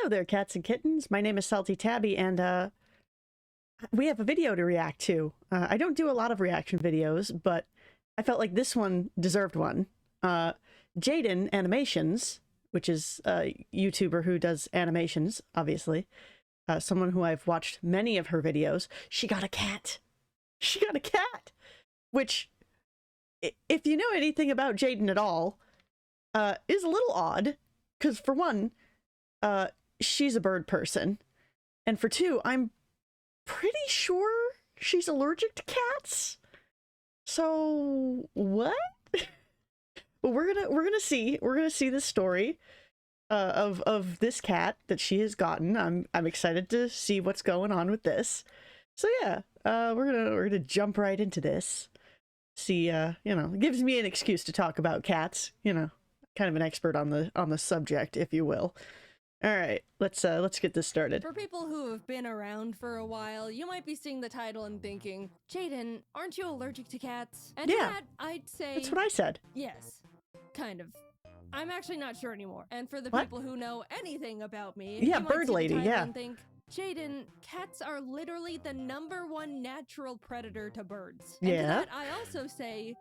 Hello there, cats and kittens. My name is Salty Tabby, and we have a video to react to. I don't do a lot of reaction videos, but I felt like this one deserved one. JaidenAnimations, which is a YouTuber who does animations, obviously. Someone who I've watched many of her videos. She got a cat. She got a cat! Which, if you know anything about Jaiden at all, is a little odd. Because for one, she's a bird person. And for two, I'm pretty sure she's allergic to cats. So what? Well, we're gonna see this story of this cat that she has gotten. I'm excited to see what's going on with this. So yeah, we're gonna jump right into this. See, you know, it gives me an excuse to talk about cats. You know, kind of an expert on the subject, if you will. All right, let's get this started. For people who have been around for a while, you might be seeing the title and thinking, Jaiden, aren't you allergic to cats? And yeah, that, I'd say... That's what I said. Yes, kind of. I'm actually not sure anymore. And for the what? people who know anything about me, yeah, you might bird see lady, the title yeah. and think, Jaiden, cats are literally the #1 natural predator to birds. And yeah. to that, I also say...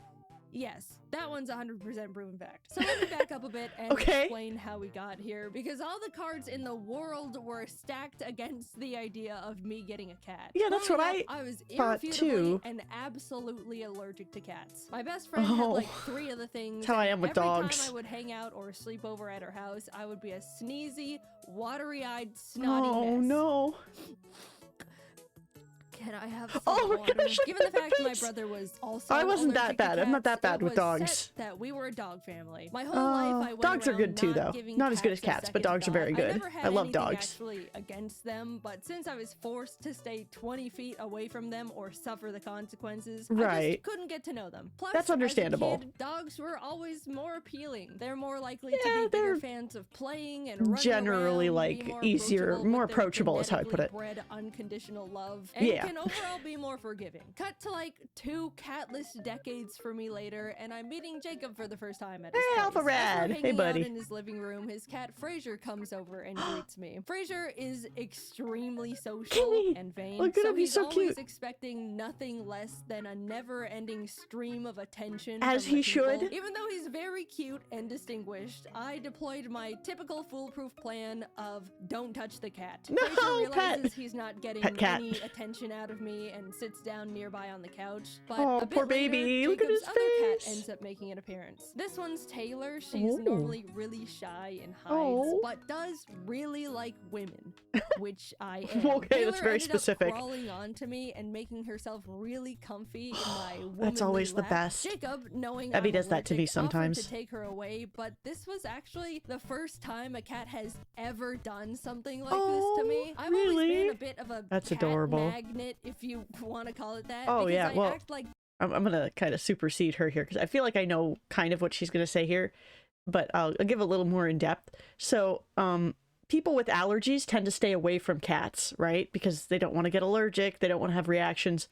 Yes, that one's 100% proven fact. So let me back up a bit and explain how we got here, because all the cards in the world were stacked against the idea of me getting a cat. Yeah, that's what I was thought too. And absolutely allergic to cats. My best friend had like 3 of the things. That's how I am with dogs. Every time I would hang out or sleep over at her house, I would be a sneezy, watery-eyed, snotty mess. No. Can I have some water? Gosh, Given the fact my brother was also I wasn't that bad. Cats, I'm not that bad with dogs. Set that we were a dog family. My whole life I went dogs are good too, though. Not as good as cats, cats, but dogs are very good. I never had I love anything dogs. Actually against them, but since I was forced to stay 20 feet away from them or suffer the consequences, I just couldn't get to know them. Plus, that's understandable. As a kid, dogs were always more appealing. They're more likely to be bigger fans of playing and running generally around, like more easier, more approachable is how I put it. Bred unconditional love, and can overall be more forgiving. Cut to like 2 catless decades for me later, and I'm meeting Jacob for the first time at his place. Alpha Rad! Hey, buddy. Out in his living room, his cat Fraser comes over and greets me. Fraser is extremely social and vain, look at him, he's so always cute. Expecting nothing less than a never-ending stream of attention. As he should. Even though he's very cute and distinguished, I deployed my typical foolproof plan of don't touch the cat. No, Fraser realizes pet. he's not getting any attention out of me and sits down nearby on the couch. But a bit poor baby. later, look at his Jacob's other cat face. ends up making an appearance. This one's Taylor. She's normally really shy and hides, but does really like women, which I am. Okay, Taylor that's very ended specific. Up crawling onto me and making herself really comfy in my That's always lap. the best. Jacob, knowing Abby I'm does that to me allergic, sometimes. offered to take her away, but this was actually the first time a cat has ever done something like this to me. I've always been a bit of a cat adorable magnet, if you want to call it that. Oh yeah, well, act like I'm gonna kind of supersede her here because I feel like I know kind of what she's gonna say here, but I'll give a little more in depth. So, people with allergies tend to stay away from cats, right? Because they don't want to get allergic, they don't want to have reactions.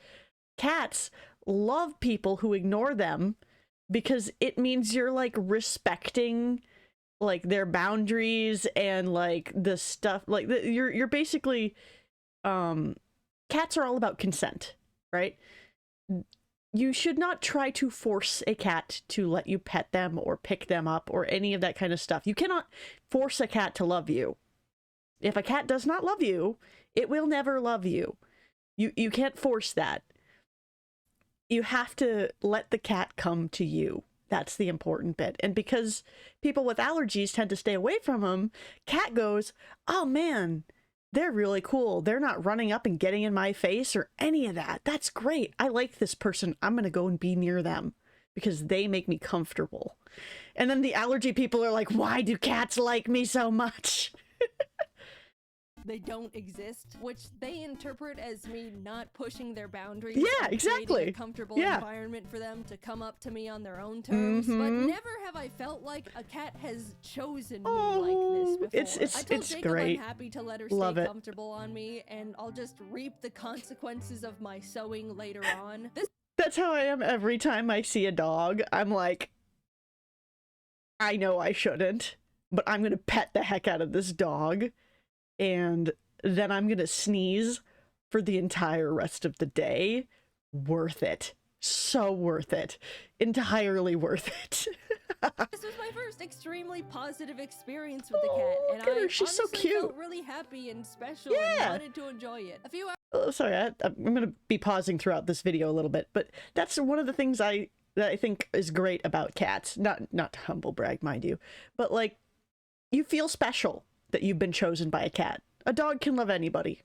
Cats love people who ignore them because it means you're like respecting like their boundaries and like the stuff like you're basically cats are all about consent, right? You should not try to force a cat to let you pet them or pick them up or any of that kind of stuff. You cannot force a cat to love you. If a cat does not love you, it will never love you. You can't force that. You have to let the cat come to you. That's the important bit. And because people with allergies tend to stay away from them, cat goes, oh man, they're really cool. They're not running up and getting in my face or any of that. That's great. I like this person. I'm going to go and be near them because they make me comfortable. And then the allergy people are like, why do cats like me so much? they don't exist, which they interpret as me not pushing their boundaries. Yeah, exactly. A comfortable environment for them to come up to me on their own terms. But never have I felt like a cat has chosen me like this before. I told Jacob great. I'm happy to let her stay comfortable on me, and I'll just reap the consequences of my sowing later on. That's how I am every time I see a dog. I'm like, I know I shouldn't, but I'm gonna pet the heck out of this dog. and then I'm gonna sneeze for the entire rest of the day. Worth it. So worth it. Entirely worth it. This was my first extremely positive experience with the cat, and look at her. I She's so honestly cute. felt really happy and special and wanted to enjoy it. A few hours. Oh, sorry, I'm gonna be pausing throughout this video a little bit, but that's one of the things that I think is great about cats. Not to humble brag, mind you, but like, you feel special that you've been chosen by a cat. A dog can love anybody,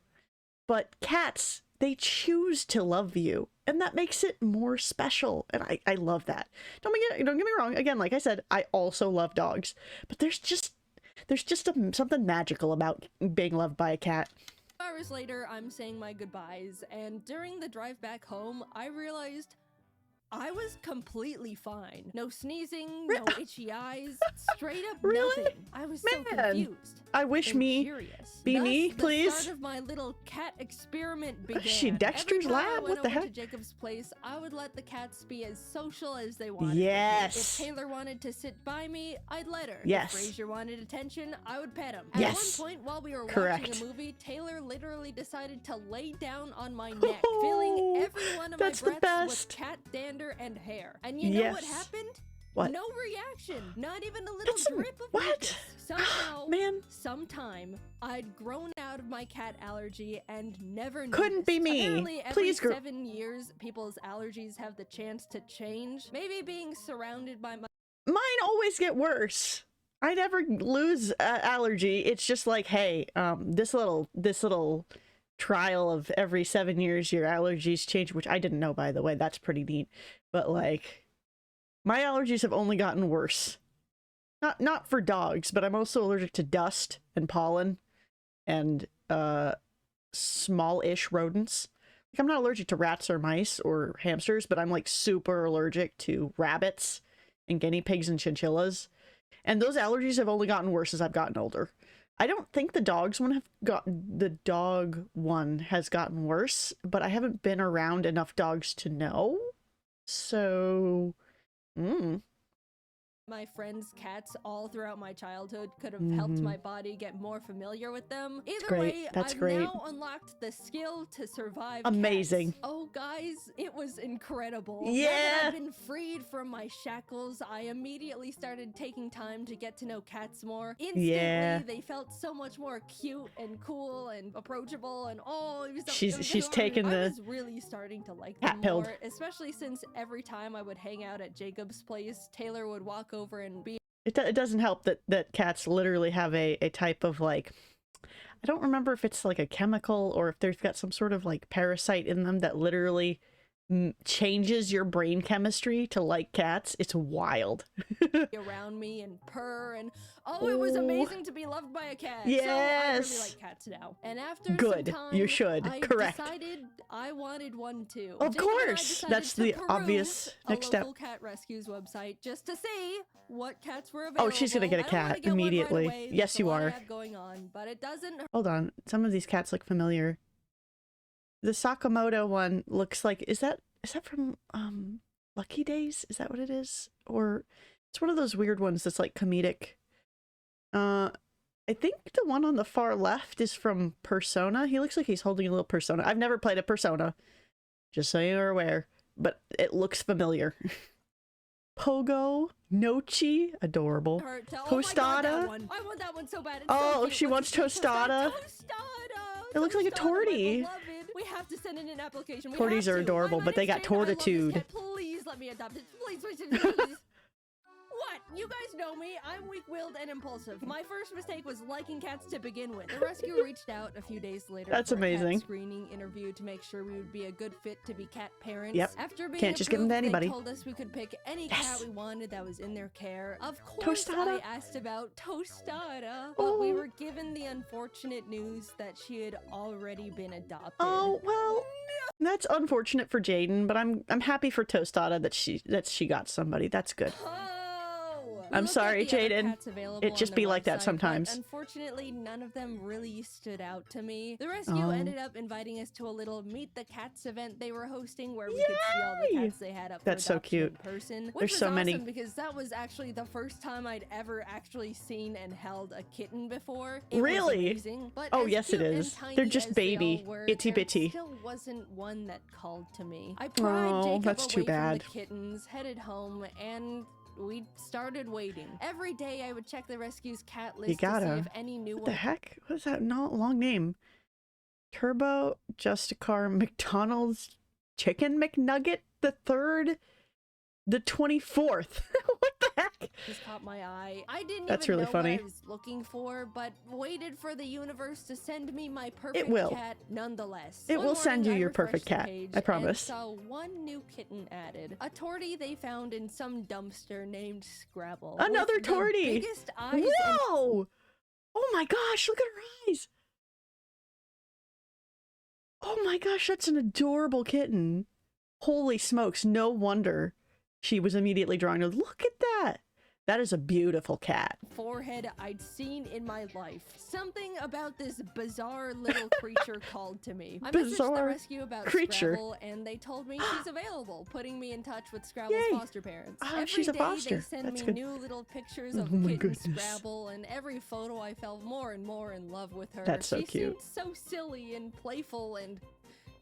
but cats, they choose to love you, and that makes it more special, and I love that. Don't get me wrong, again, like I said, I also love dogs, but there's just something magical about being loved by a cat. Hours later, I'm saying my goodbyes, and during the drive back home, I realized I was completely fine. No sneezing, no itchy eyes, straight up nothing. I was so confused. I wish me curious. Be me, please. The start of my little cat experiment began. Is she Dexter's Every time lab? I went What the over heck? to Jacob's place, I would let the cats be as social as they wanted. Yes. If Taylor wanted to sit by me, I'd let her. Yes. If Frazier wanted attention, I would pet him. At Yes. one point, while we were Correct. watching a movie, Taylor literally decided to lay down on my neck, filling every one of That's my the breaths best. with cat dander and hair. And you know what Yes. happened? What? No reaction. Not even a little That's drip of what? mucus. Somehow, Man. sometime, I'd grown out of my cat allergy and never Couldn't be noticed. me. Apparently, every Please, 7 years, people's allergies have the chance to change. Maybe being surrounded by my Mine always get worse. I never lose allergy. It's just like, hey, this little trial of every 7 years your allergies change, which I didn't know, by the way. That's pretty neat. But like, my allergies have only gotten worse. Not for dogs, but I'm also allergic to dust and pollen and small-ish rodents. Like, I'm not allergic to rats or mice or hamsters, but I'm like super allergic to rabbits and guinea pigs and chinchillas. And those allergies have only gotten worse as I've gotten older. I don't think the dog one has gotten worse, but I haven't been around enough dogs to know. So, my friends' cats all throughout my childhood could have helped my body get more familiar with them. Either way, I've now unlocked the skill to survive. Amazing. Cats. Oh, guys, it was incredible. Yeah. Now that I've been freed from my shackles, I immediately started taking time to get to know cats more. Instantly, they felt so much more cute and cool and approachable, and it was she's taking I the was really starting to like them more, especially since every time I would hang out at Jacob's place, Taylor would walk over and be. It doesn't help that cats literally have a type of, like, I don't remember if it's like a chemical or if they've got some sort of like parasite in them that literally changes your brain chemistry to like cats. It's wild. Around me and purr, and it was amazing to be loved by a cat. Yes. So I really like cats now. And after Good. some time, You should. I Correct. decided I wanted one too. Of Jaiden and I course. decided That's to the peruse obvious next step. a local cat rescues website just to see what cats were available. Oh, she's gonna get a I don't wanna get get one immediately. right away. Yes, There's you a lot I are. have going on, but it doesn't. Hold on. Some of these cats look familiar. The Sakamoto one looks like, is that from Lucky Days? Is that what it is? Or it's one of those weird ones that's like comedic. I think the one on the far left is from Persona. He looks like he's holding a little Persona. I've never played a Persona, just so you're aware, but it looks familiar. Pogo, Nochi, adorable. Tostada. I want that one so bad. It's Oh, so cute. she wants Tostada. It looks like a tortie. We have to send in an application. Torties are adorable, but they got tortitude. Please let me adopt it. Please. What? You guys know me. I'm weak-willed and impulsive. My first mistake was liking cats to begin with. The rescue reached out a few days later. That's for amazing. A cat screening interview to make sure we would be a good fit to be cat parents. Yep. After being Can't just give them to approved, anybody. They told us we could pick any Yes. cat we wanted that was in their care. Of course, Tostada. I asked about Tostada, but we were given the unfortunate news that she had already been adopted. Oh, well, that's unfortunate for Jaiden, but I'm happy for Tostada that she got somebody. That's good. Oh! I'm sorry, Jaiden. It just be like that sometimes. Unfortunately, none of them really stood out to me. The rescue ended up inviting us to a little Meet the Cats event they were hosting where we could see all the cats they had up for adoption in person. Which There's was so awesome many. because that was actually the first time I'd ever actually seen and held a kitten before. Really? Was amazing, but oh yes, it is. They're just baby, itsy bitty. Still wasn't one that called to me. I pried Jacob that's away too bad. from the kittens, headed home, and we started waiting. Every day I would check the rescue's cat list to see if any new What the heck? What is that not long name? Turbo Justicar McDonald's Chicken McNugget the 3rd, the 24th. What the heck? Just caught my eye. I didn't That's even really know funny. what I was looking for, but waited for the universe to send me my perfect cat nonetheless. It will send you your perfect cat. I promise. Saw one new kitten added. A tortie they found in some dumpster named Scrabble. Another tortie. Biggest eyes. Whoa! Oh my gosh, look at her eyes. Oh my gosh, that's an adorable kitten. Holy smokes, no wonder she was immediately drawn to. Look at that. That is a beautiful cat. Forehead I'd seen in my life. Something about this bizarre little creature called to me. I messaged the rescue about Scrabble, and they told me she's available, putting me in touch with Scrabble's foster parents. Oh, she's a foster. They send me new little pictures of kitten Scrabble, and every photo I fell more and more in love with her. That's so cute. She seemed so silly and playful, and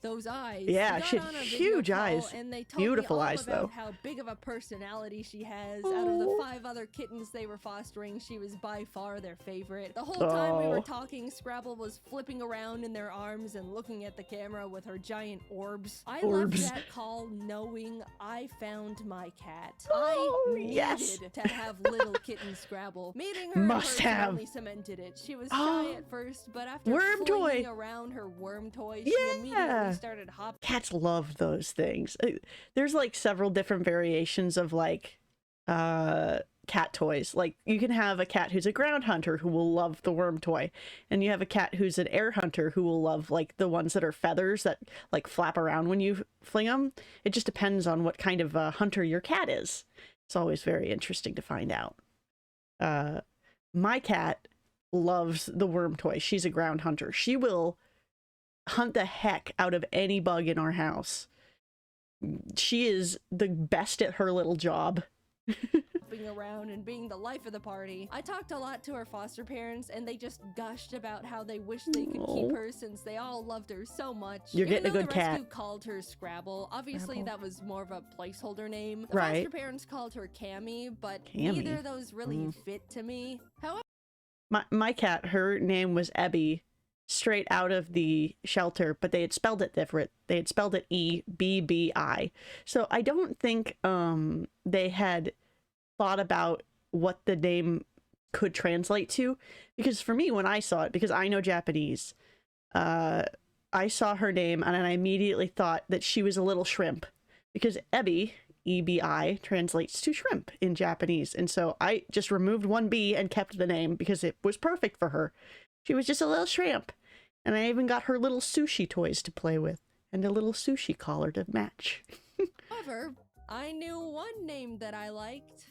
those eyes. Yeah, she had huge eyes. And they told Beautiful me all eyes, about though. how big of a personality she has. Out of the 5 other kittens they were fostering, she was by far their favorite. The whole time we were talking, Scrabble was flipping around in their arms and looking at the camera with her giant orbs. I left that call knowing I found my cat. I needed to have little kitten Scrabble. Meeting her Must have only cemented it. She was shy at first, but after worm flinging toy around her worm toy, she immediately started hopping. Cats love those things. There's like several different variations of like cat toys. Like you can have a cat who's a ground hunter who will love the worm toy, and you have a cat who's an air hunter who will love like the ones that are feathers that like flap around when you fling them. It just depends on what kind of hunter your cat is. It's always very interesting to find out. My cat loves the worm toy. She's a ground hunter. She will hunt the heck out of any bug in our house. She is the best at her little job. Around and being the life of the party. I talked a lot to her foster parents, and they just gushed about how they wish they could keep her since they all loved her so much. You're getting a good cat. The rescue called her Scrabble. Obviously, that was more of a placeholder name. The foster parents called her Cammy, but neither of those really fit to me. However, my cat, her name was Ebby, straight out of the shelter, but they had spelled it different. They had spelled it E-B-B-I. So I don't think they had thought about what the name could translate to, because for me, when I saw it, because I know Japanese, I saw her name and I immediately thought that she was a little shrimp, because Ebi, E-B-I, translates to shrimp in Japanese, and so I just removed one B and kept the name because it was perfect for her. She was just a little shrimp, and I even got her little sushi toys to play with and a little sushi collar to match. However, I knew one name that I liked.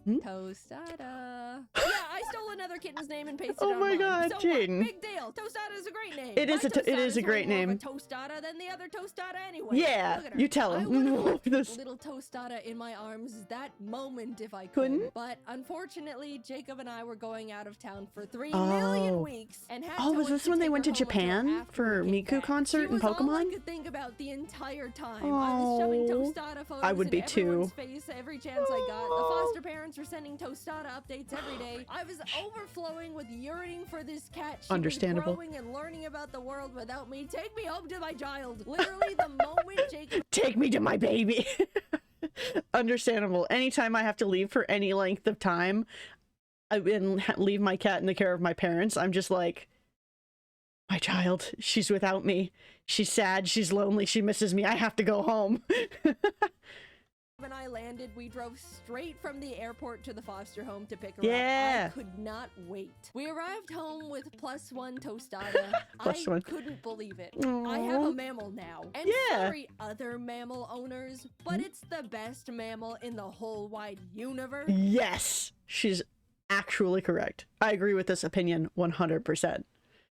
Tostada. Yeah, I stole another kitten's name and pasted it on mine. God, so Jaiden. Big deal. Tostada is a great name. It is a great name. More of a tostada than the other tostada anyway. Yeah, you tell him. I would have little tostada in my arms that moment if I could. But unfortunately, Jacob and I were going out of town for 3 million weeks and had was this when they went to Japan for Miku concert and Pokemon? All I could think about the entire time. I was shoving tostada photos I would be in everyone's face every chance I got. The foster parents were sending tostada updates every day. I was overflowing with yearning for this cat. She Understandable. was growing and learning about the world without me. Take me home to my child. Literally the moment Jacob... Take me to my baby. Understandable. Anytime I have to leave for any length of time and leave my cat in the care of my parents, I'm just like, my child, she's without me. She's sad, she's lonely, she misses me. I have to go home. When I landed, we drove straight from the airport to the foster home to pick her Yeah. up. I could not wait. We arrived home with +1 Tostada. +1. Couldn't believe it. Aww. I have a mammal now. And Yeah. sorry, other mammal owners, but it's the best mammal in the whole wide universe. Yes, she's actually correct. I agree with this opinion 100%.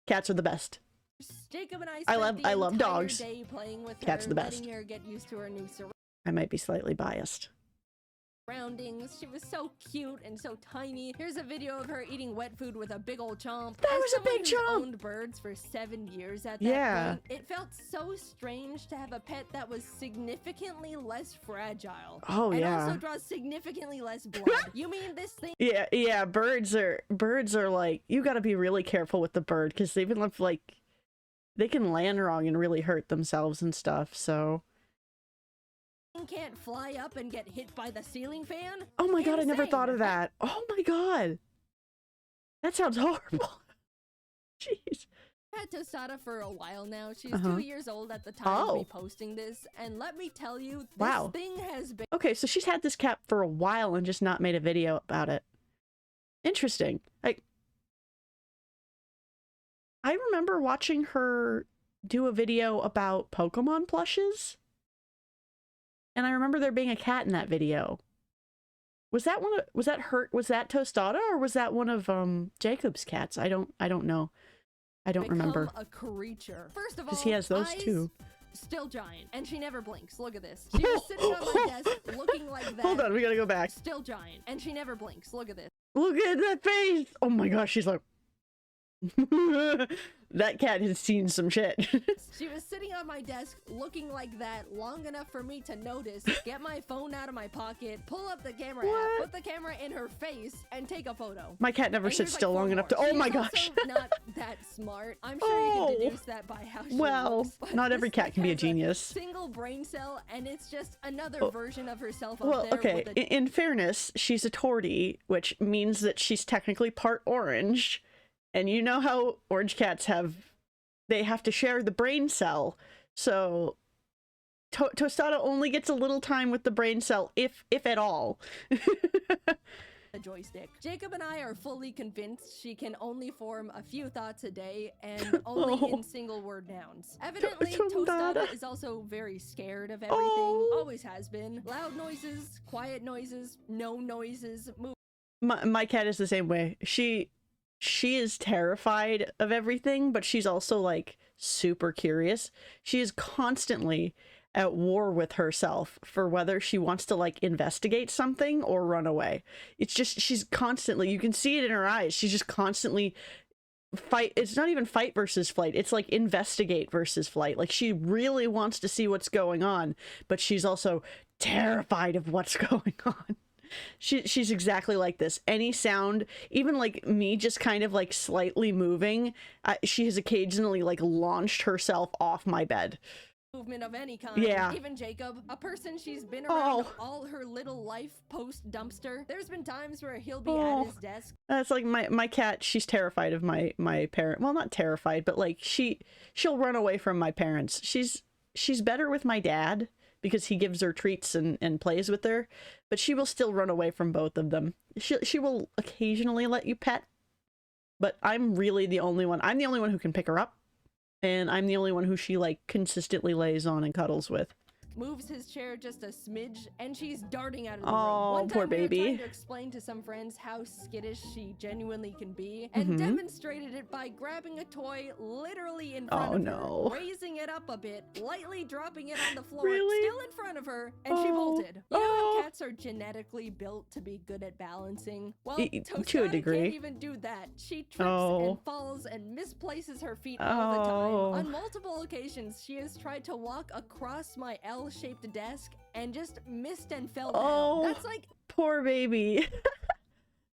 Cats are the best. Jacob and I love dogs. Day playing with Cats her, are the best. letting her get used to her new I might be slightly biased. surroundings. She was so cute and so tiny. Here's a video of her eating wet food with a big old chomp. That As was a big someone who's chomp. owned birds for 7 years at that point, it felt so strange to have a pet that was significantly less fragile. Oh, and yeah. also draws significantly less blood. You mean this thing? Yeah, birds are like, you gotta be really careful with the bird, because even if, like, they can land wrong and really hurt themselves and stuff, so... Can't fly up and get hit by the ceiling fan? Oh my god, I never Insane. thought of that. Oh my god. That sounds horrible. Jeez. I've had Tostada for a while now. She's Uh-huh. 2 years old at the time of me posting this, and let me tell you, this Wow. thing has been... Okay, so she's had this cat for a while and just not made a video about it. Interesting. Like, I remember watching her do a video about Pokemon plushes. And I remember there being a cat in that video. Was that Tostada, or was that one of Jacob's cats? I don't know. I don't remember. A creature. First of all, Because he has those eyes, too. Still giant, and she never blinks. Look at this. She was sitting on my desk looking like that. Hold on, we gotta go back. Still giant, and she never blinks. Look at this. Look at that face! Oh my gosh, she's like... That cat has seen some shit. She was sitting on my desk looking like that long enough for me to notice, get my phone out of my pocket, pull up the camera app, put the camera in her face, and take a photo. My cat never sits still long enough to... Oh my gosh. She's also not that smart. I'm sure you can deduce that by how she looks. But not every cat can be a has genius. Single brain cell, and it's just another version of herself up Well, there. okay, in fairness, she's a tortie, which means that she's technically part orange. And you know how orange cats they have to share the brain cell. So Tostada only gets a little time with the brain cell, if at all. A joystick. Jacob and I are fully convinced she can only form a few thoughts a day and only in single word nouns. Evidently, Tostada is also very scared of everything, always has been. Loud noises, quiet noises, no noises. My cat is the same way. She is terrified of everything, but she's also like super curious. She is constantly at war with herself for whether she wants to like investigate something or run away. It's just, she's constantly, you can see it in her eyes. She's just constantly fight. It's not even fight versus flight. It's like investigate versus flight. Like she really wants to see what's going on, but she's also terrified of what's going on. She's exactly like this. Any sound, even like me just kind of like slightly moving, she has occasionally like launched herself off my bed. Movement of any kind. Yeah. Even Jacob, a person she's been around all her little life post dumpster. There's been times where he'll be at his desk. That's like my cat. She's terrified of my parent. Well, not terrified, but like she'll run away from my parents. She's better with my dad, because he gives her treats and plays with her, but she will still run away from both of them. She will occasionally let you pet, but I'm really the only one. I'm the only one who can pick her up, and I'm the only one who she like consistently lays on and cuddles with. Moves his chair just a smidge, and she's darting out of the room. One time poor baby. We were trying to explain to some friends how skittish she genuinely can be, and demonstrated it by grabbing a toy literally in front of her, raising it up a bit, lightly dropping it on the floor, still in front of her, and she bolted. You know how cats are genetically built to be good at balancing? Well, to a degree. can't even do that. She trips and falls and misplaces her feet all the time. On multiple occasions, she has tried to walk across my L-shaped desk and just missed and fell down. That's like... Poor baby.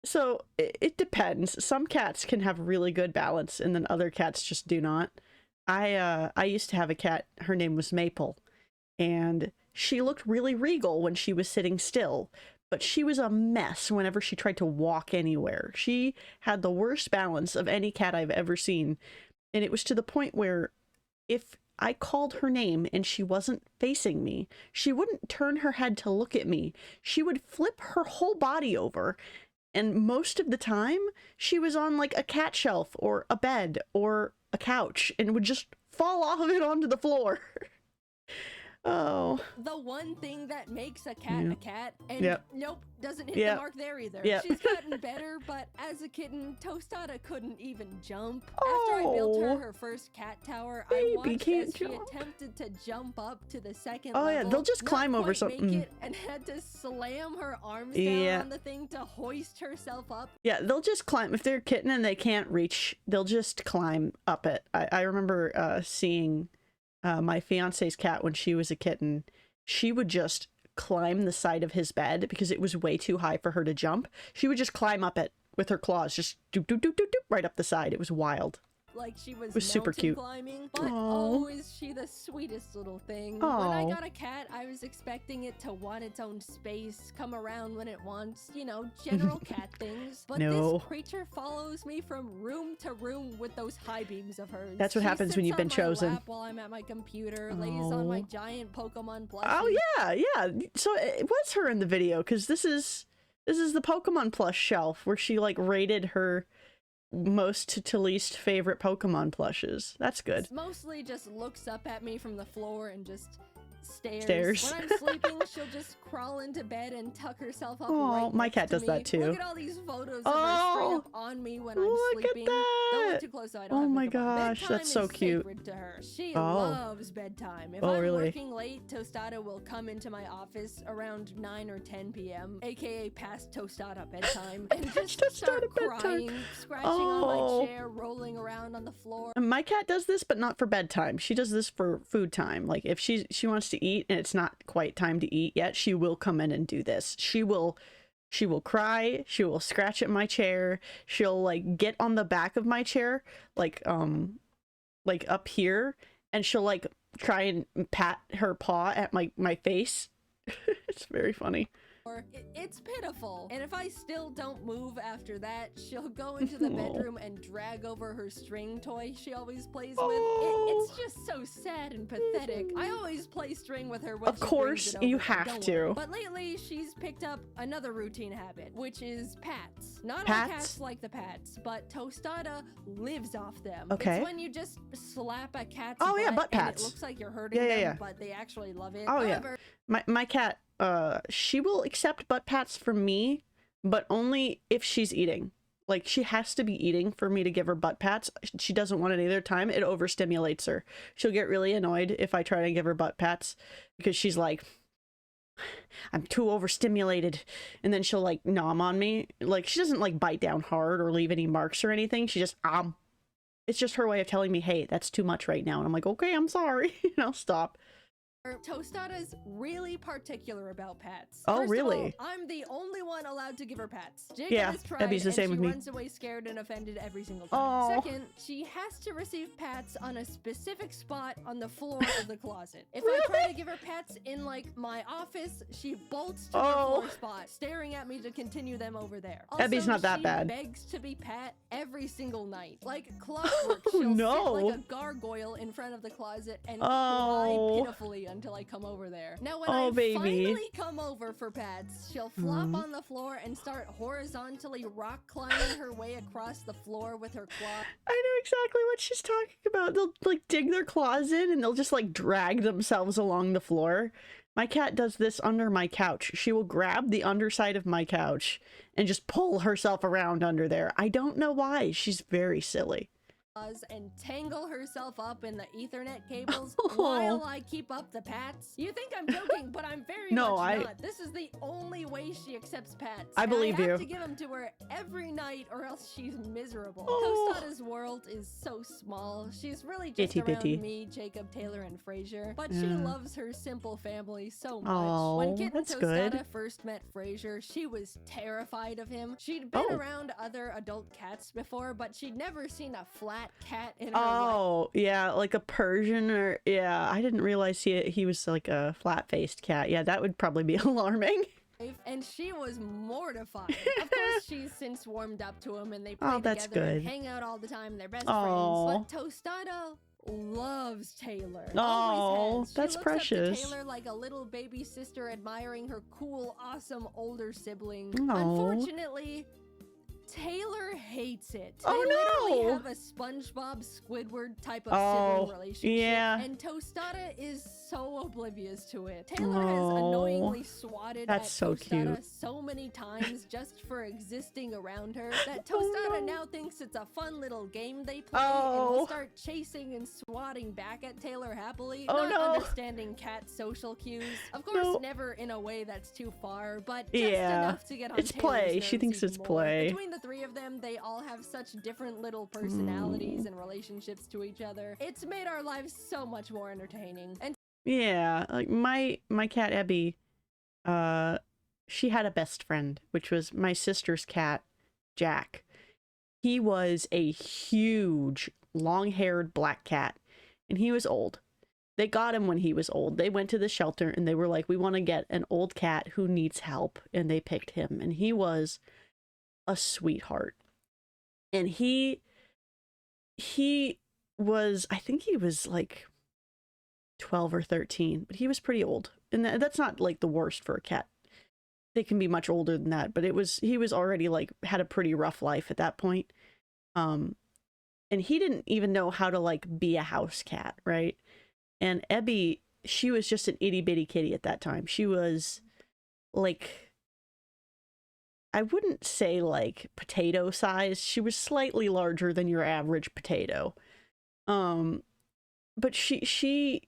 So it depends. Some cats can have really good balance, and then other cats just do not. I used to have a cat. Her name was Maple, and she looked really regal when she was sitting still, but she was a mess whenever she tried to walk anywhere. She had the worst balance of any cat I've ever seen, and it was to the point where if I called her name and she wasn't facing me. She wouldn't turn her head to look at me. She would flip her whole body over. And most of the time, she was on like a cat shelf or a bed or a couch and would just fall off of it onto the floor. Oh. The one thing that makes a cat, and nope, doesn't hit the mark there either. Yep. She's gotten better, but as a kitten, Tostada couldn't even jump. After I built her first cat tower, I watched as she attempted to jump up to the second level. Yeah, they'll just climb over something. Make it, and had to slam her arms down on the thing to hoist herself up. Yeah, they'll just climb. If they're a kitten and they can't reach, they'll just climb up it. I remember seeing... my fiance's cat, when she was a kitten, she would just climb the side of his bed because it was way too high for her to jump. She would just climb up it with her claws, just doop, doop, doop, doop, doop, right up the side. It was wild. Like she was super cute. Climbing, but oh, is she the sweetest little thing. When I got a cat, I was expecting it to want its own space, come around when it wants, you know, general cat things. But this creature follows me from room to room with those high beams of hers. That's what happens when you've been chosen. Lap while I'm at my computer, lays on my giant Pokemon plushie. Oh yeah. So it was her in the video, because this is the Pokemon plush shelf where she like rated her most to least favorite Pokemon plushes. That's good. It's mostly just looks up at me from the floor and just stares. When I'm sleeping, she'll just crawl into bed and tuck herself up. Oh, my cat does that too. Look at all these photos of her straight up on me when I'm sleeping. Look at that. Don't look too close so I don't have my to come on. gosh, Bedtime that's so is cute. Sacred to her. She loves bedtime. If I'm working late, Tostada will come into my office around 9 or 10 p.m., aka past Tostada bedtime, and just start crying, scratching on my chair, rolling around on the floor. My cat does this, but not for bedtime. She does this for food time. Like if she wants to eat and it's not quite time to eat yet, she will come in and do this. She will cry, she will scratch at my chair, she'll like get on the back of my chair, like up here, and she'll like try and pat her paw at my face. It's very funny. It's pitiful. And if I still don't move after that, she'll go into the bedroom and drag over her string toy she always plays with. It's just so sad and pathetic. I always play string with her when of course you have to. But lately she's picked up another routine habit, which is pats. Not all cats like the pats, but Tostada lives off them. Okay. It's when you just slap a cat's butt pats. And it looks like you're hurting them, but they actually love it. However, my cat, she will accept butt pats from me, but only if she's eating. Like, she has to be eating for me to give her butt pats. She doesn't want it any other time. It overstimulates her. She'll get really annoyed if I try to give her butt pats, because she's like, I'm too overstimulated. And then she'll like nom on me. Like, she doesn't like bite down hard or leave any marks or anything. She just it's just her way of telling me, hey, that's too much right now. And I'm like, okay, I'm sorry. And I'll stop. Tostada's really particular about pats. Oh, First really? of all, I'm the only one allowed to give her pats. Jaiden has tried, Abby's the same with me. She runs away scared and offended every single time. Second, she has to receive pats on a specific spot on the floor of the closet. If I try to give her pats in like my office, she bolts to the floor spot, staring at me to continue them over there. Also, Abby's not that bad. She begs to be pat every single night. Like clockwork, she'll sit like a gargoyle in front of the closet and cry pitifully until I come over there. Now when I finally come over for pats, she'll flop on the floor and start horizontally rock climbing her way across the floor with her claw. I know exactly what she's talking about. They'll like dig their claws in and they'll just like drag themselves along the floor. My cat does this under my couch. She will grab the underside of my couch and just pull herself around under there. I don't know why. She's very silly. And tangle herself up in the Ethernet cables while I keep up the pats. You think I'm joking, but I'm very much not. This is the only way she accepts pats. I believe you. I have to give them to her every night or else she's miserable. Tostada's world is so small. She's really just around me, Jacob, Taylor, and Frasier. But she loves her simple family so much. When Kitten Tostada first met Frasier, she was terrified of him. She'd been around other adult cats before, but she'd never seen a flat cat in her life. Yeah, like a Persian or I didn't realize he was like a flat-faced cat. Yeah, that would probably be alarming. And she was mortified. Of course, she's since warmed up to him and they play together and hang out all the time. They're best friends. But Tostada loves Taylor. Oh, that's she looks precious. Up to Taylor like a little baby sister admiring her cool, awesome older sibling. Oh. Unfortunately, Taylor hates it. Oh, they literally no. have a SpongeBob Squidward type of sibling relationship. Yeah. And Tostada is so oblivious to it. Taylor has annoyingly swatted at Tostada so many times just for existing around her that Tostada now thinks it's a fun little game they play and will start chasing and swatting back at Taylor happily, not understanding cat social cues. Of course, never in a way that's too far, but just enough to get on It's Taylor's play. nerves She thinks it's more. play. Between the three of them, they all have such different little personalities and relationships to each other. It's made our lives so much more entertaining. And yeah, like my cat Abby, she had a best friend, which was my sister's cat, Jack. He was a huge, long-haired black cat, and he was old. They got him when he was old. They went to the shelter and they were like, we want to get an old cat who needs help, and they picked him, and he was a sweetheart. And he was, I think he was like 12 or 13, but he was pretty old. And that's not like the worst for a cat. They can be much older than that, but he was already like had a pretty rough life at that point. And he didn't even know how to like be a house cat, right? And Ebby, she was just an itty bitty kitty at that time. She was like, I wouldn't say like potato size. She was slightly larger than your average potato. But she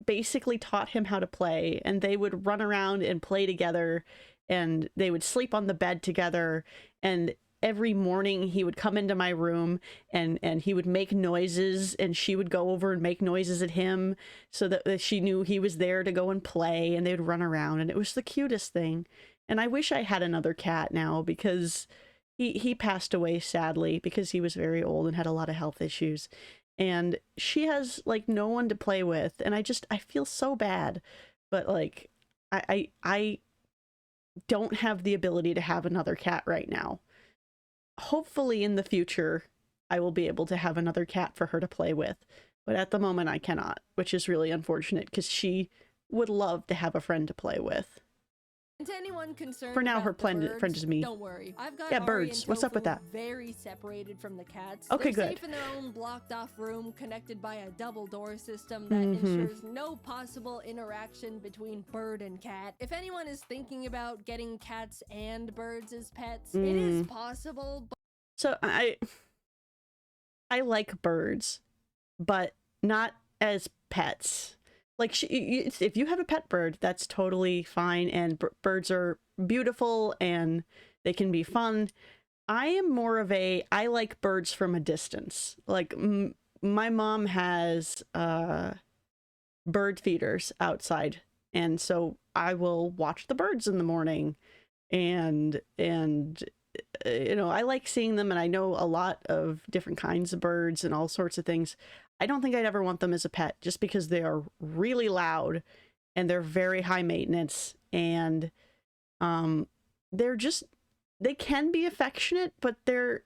basically taught him how to play, and they would run around and play together, and they would sleep on the bed together. And every morning he would come into my room and he would make noises, and she would go over and make noises at him so that she knew he was there to go and play, and they'd run around, and it was the cutest thing. And I wish I had another cat now, because he passed away sadly because he was very old and had a lot of health issues. And she has like no one to play with, and I feel so bad. But like I don't have the ability to have another cat right now. Hopefully in the future I will be able to have another cat for her to play with. But at the moment I cannot, which is really unfortunate because she would love to have a friend to play with. And to anyone concerned for now, about her friend is me. Don't worry. I've got yeah, Ari birds. And What's up with Tofu that? Very separated from the cats. Okay, They're good. safe in their own blocked-off room, connected by a double door system that ensures no possible interaction between bird and cat. If anyone is thinking about getting cats and birds as pets, it is possible. But so I like birds, but not as pets. Like, if you have a pet bird, that's totally fine, and birds are beautiful, and they can be fun. I am more of I like birds from a distance. Like, my mom has bird feeders outside, and so I will watch the birds in the morning, and you know, I like seeing them, and I know a lot of different kinds of birds and all sorts of things. I don't think I'd ever want them as a pet, just because they are really loud and they're very high maintenance, and they can be affectionate, but they're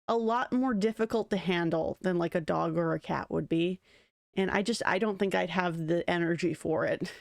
a lot more difficult to handle than like a dog or a cat would be. And I don't think I'd have the energy for it.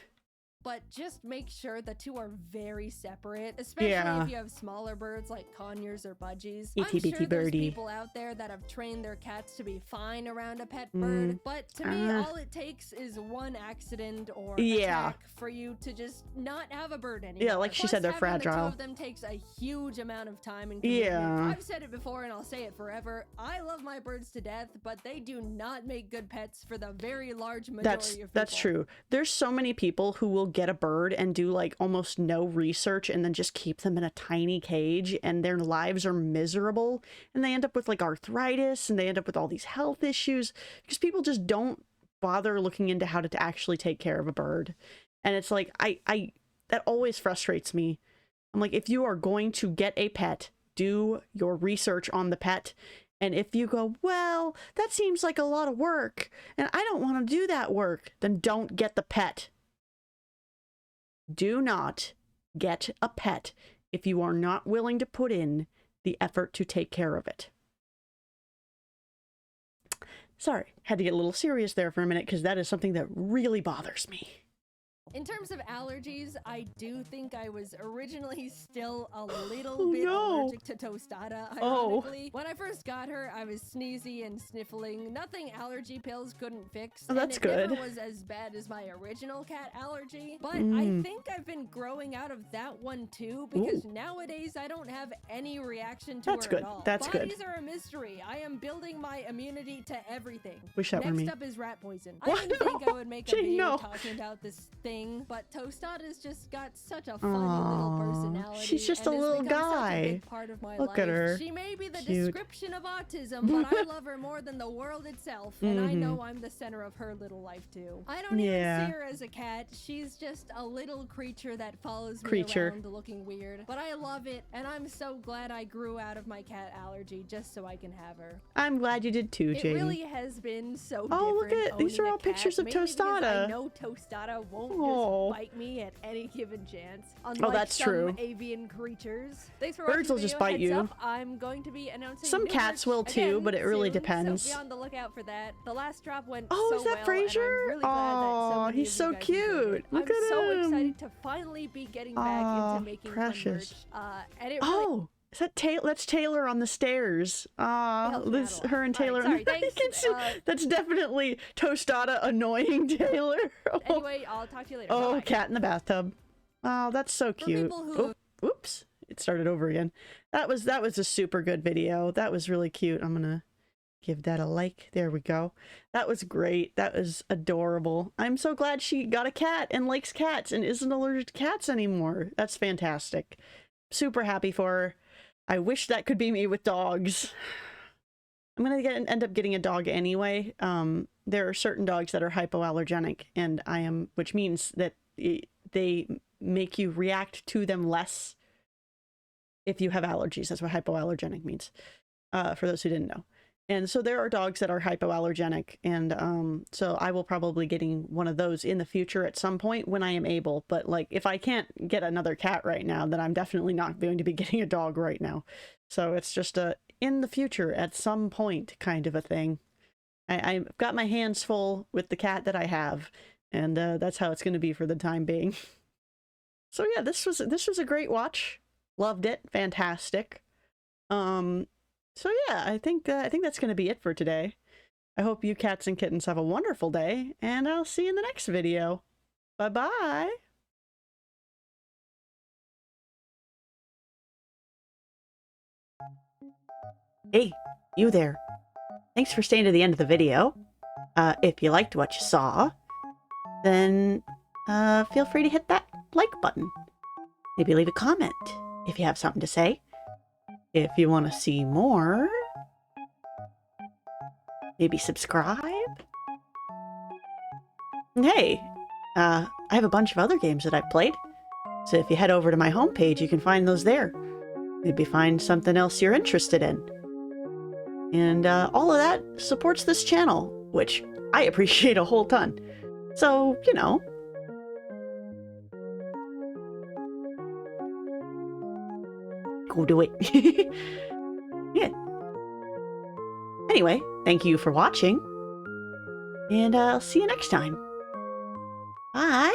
But just make sure the two are very separate, especially if you have smaller birds like conures or budgies. I'm sure there's people out there that have trained their cats to be fine around a pet bird, but to me, all it takes is one accident or attack for you to just not have a bird anymore. Yeah, like she said, they're fragile. The two of them takes a huge amount of time and commitment. I've said it before and I'll say it forever. I love my birds to death, but they do not make good pets for the very large majority of people. That's true. There's so many people who will get a bird and do like almost no research and then just keep them in a tiny cage, and their lives are miserable, and they end up with like arthritis, and they end up with all these health issues because people just don't bother looking into how to actually take care of a bird. And it's like I that always frustrates me. I'm like, if you are going to get a pet, do your research on the pet. And if you go, well, that seems like a lot of work and I don't want to do that work, then don't get the pet. Do not get a pet if you are not willing to put in the effort to take care of it. Sorry, had to get a little serious there for a minute because that is something that really bothers me. In terms of allergies, I do think I was originally still a little bit allergic to Tostada, ironically. When I first got her, I was sneezy and sniffling. Nothing allergy pills couldn't fix. Oh, that's good. It never was as bad as my original cat allergy. But I think I've been growing out of that one too, because nowadays I don't have any reaction to her at all. That's good. Bodies are a mystery. I am building my immunity to everything. Wish that were me. Next up is rat poison. I didn't think I would make a video talking about this thing, but Tostada's just got such a funny little personality. She's just a little guy. Such a big part of my Look life. at her. She may be the description of autism, but I love her more than the world itself, and I know I'm the center of her little life too. I don't even see her as a cat. She's just a little creature that follows me around looking weird. But I love it, and I'm so glad I grew out of my cat allergy just so I can have her. I'm glad you did too, Jaiden. It really has been so different. Oh, look at these are all pictures of Tostada. I know Tostada won't just bite me at any given chance. Unlike that's some true. Avian creatures. Thanks for Birds will just bite you. I'm going to be announcing some cats will too, but it really depends. So be on the lookout for that. The last drop went is that Fraser? Really he's so cute. Look at him. I'm so excited to finally be getting back into making precious. fun merch. And it really is that that's Taylor on the stairs. Her and Taylor. Sorry, thanks. You can see, that's definitely Tostada annoying Taylor. Anyway, I'll talk to you later. Bye. Cat in the bathtub. Oh, that's so cute. Oops, it started over again. That was a super good video. That was really cute. I'm gonna give that a like. There we go. That was great. That was adorable. I'm so glad she got a cat and likes cats and isn't allergic to cats anymore. That's fantastic. Super happy for her. I wish that could be me with dogs. I'm gonna end up getting a dog anyway. There are certain dogs that are hypoallergenic, and which means that they make you react to them less if you have allergies. That's what hypoallergenic means, for those who didn't know. And so there are dogs that are hypoallergenic, and so I will probably getting one of those in the future at some point when I am able. But like, if I can't get another cat right now, then I'm definitely not going to be getting a dog right now. So it's just a in the future at some point kind of a thing. I've got my hands full with the cat that I have, and that's how it's going to be for the time being. So yeah, this was a great watch. Loved it. Fantastic. So yeah, I think that's going to be it for today. I hope you cats and kittens have a wonderful day, and I'll see you in the next video. Bye-bye. Hey, you there. Thanks for staying to the end of the video. If you liked what you saw, then feel free to hit that like button. Maybe leave a comment if you have something to say. If you want to see more, maybe subscribe. And hey, I have a bunch of other games that I've played, so if you head over to my homepage, you can find those there. Maybe find something else you're interested in. And all of that supports this channel, which I appreciate a whole ton. So, you know. Go do it. Yeah. Anyway, thank you for watching. And I'll see you next time. Bye.